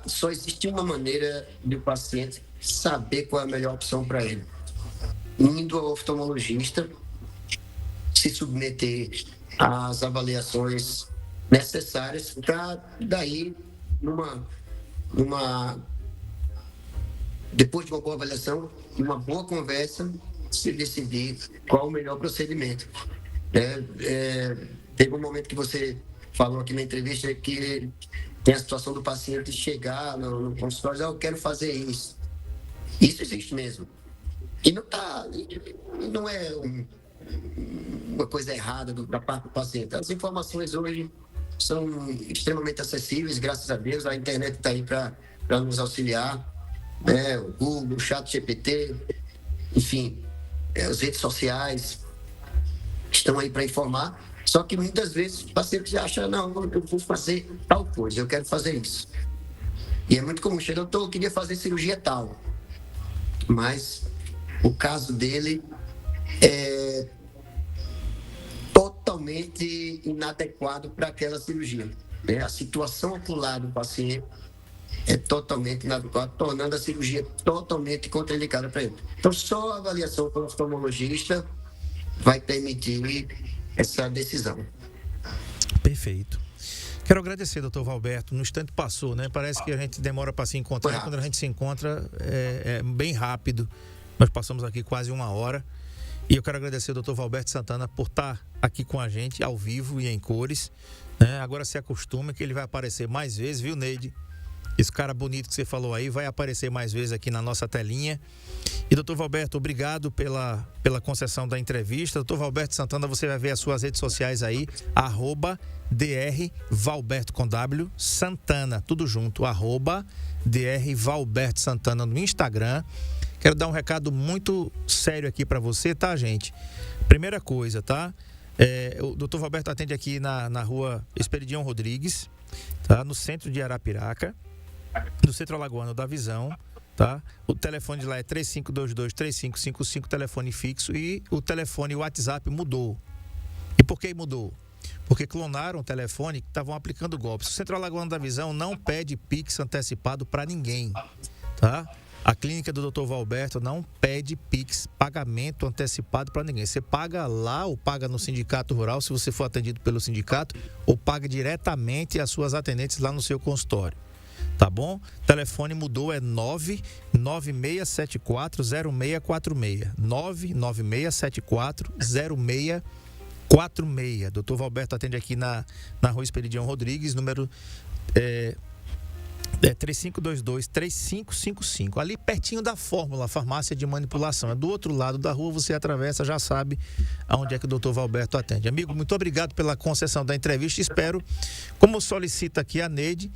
Só existe uma maneira de o paciente saber qual é a melhor opção para ele. Indo ao oftalmologista, se submeter às avaliações necessárias para daí, depois de uma boa avaliação, uma boa conversa, se decidir qual o melhor procedimento. Teve um momento que você falou aqui na entrevista que tem a situação do paciente chegar no consultório e dizer, eu quero fazer isso. Isso existe mesmo. E não é uma coisa errada da parte do paciente. As informações hoje são extremamente acessíveis, graças a Deus. A internet está aí para nos auxiliar. Né? O Google, o ChatGPT, enfim, as redes sociais estão aí para informar. Só que muitas vezes o paciente acha, não, eu vou fazer tal coisa, eu quero fazer isso. E é muito comum, chega, doutor, eu queria fazer cirurgia tal, mas o caso dele é totalmente inadequado para aquela cirurgia, né? A situação ocular do paciente é totalmente inadequada, tornando a cirurgia totalmente contraindicada para ele. Então, só a avaliação com o oftalmologista vai permitir essa decisão. Perfeito. Quero agradecer, doutor Valberto. No instante passou, né? Parece que a gente demora para se encontrar. Quando a gente se encontra, é bem rápido. Nós passamos aqui quase 1 hora. E eu quero agradecer ao doutor Valberto Santana por estar aqui com a gente, ao vivo e em cores, né? Agora se acostume que ele vai aparecer mais vezes, viu, Neide? Esse cara bonito que você falou aí vai aparecer mais vezes aqui na nossa telinha. E doutor Valberto, obrigado pela concessão da entrevista. Doutor Valberto Santana, você vai ver as suas redes sociais aí, @Dr. Valberto com W Santana, tudo junto, @Dr. Valberto Santana no Instagram. Quero dar um recado muito sério aqui para você, tá, gente? Primeira coisa, tá? O doutor Valberto atende aqui na rua Esperidião Rodrigues, tá? No centro de Arapiraca, no Centro Alagoano da Visão, tá? O telefone de lá é 3522-3555, telefone fixo, e o telefone, o WhatsApp mudou. E por que mudou? Porque clonaram o telefone que estavam aplicando golpes. O Centro Alagoano da Visão não pede Pix antecipado para ninguém, tá? A clínica do Dr. Valberto não pede Pix, pagamento antecipado para ninguém. Você paga lá ou paga no sindicato rural, se você for atendido pelo sindicato, ou paga diretamente as suas atendentes lá no seu consultório. Tá bom? O telefone mudou, é 996740646. 996740646. Dr. Valberto atende aqui na rua Esperidião Rodrigues, número 3522-3555, ali pertinho da Fórmula, farmácia de manipulação. É do outro lado da rua, você atravessa, já sabe aonde é que o doutor Valberto atende. Amigo, muito obrigado pela concessão da entrevista. Espero, como solicita aqui a Neide,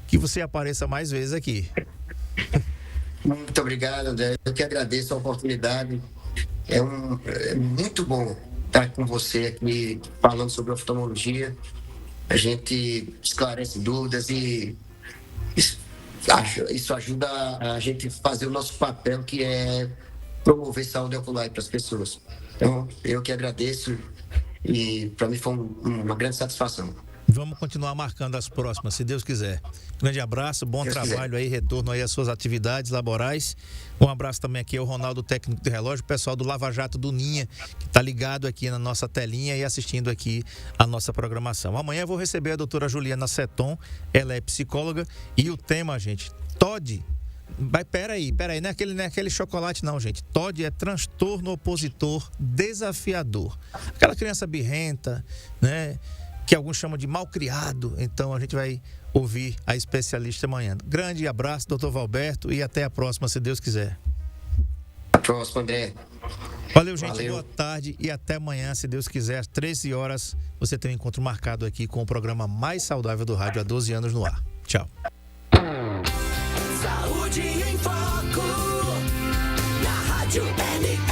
que você apareça mais vezes aqui. Muito obrigado, André. Eu que agradeço a oportunidade. É muito bom estar com você aqui falando sobre oftalmologia. A gente esclarece dúvidas e isso ajuda a gente a fazer o nosso papel, que é promover saúde ocular para as pessoas. Então, eu que agradeço e para mim foi uma grande satisfação. Vamos continuar marcando as próximas, se Deus quiser. Grande abraço, bom trabalho aí, retorno aí às suas atividades laborais. Um abraço também aqui ao Ronaldo, técnico de relógio, o pessoal do Lava Jato do Ninha, que está ligado aqui na nossa telinha e assistindo aqui a nossa programação. Amanhã eu vou receber a doutora Juliana Seton, ela é psicóloga, e o tema, gente, TOD. Peraí, não é aquele chocolate não, gente. TOD é transtorno opositor desafiador. Aquela criança birrenta, né? Que alguns chamam de malcriado. Então a gente vai ouvir a especialista amanhã. Grande abraço, doutor Valberto, e até a próxima, se Deus quiser. Até a próxima, André. Valeu, gente. Boa tarde e até amanhã, se Deus quiser. Às 13 horas, você tem um encontro marcado aqui com o programa mais saudável do rádio há 12 anos no ar. Tchau. Saúde em Foco, na Rádio NK.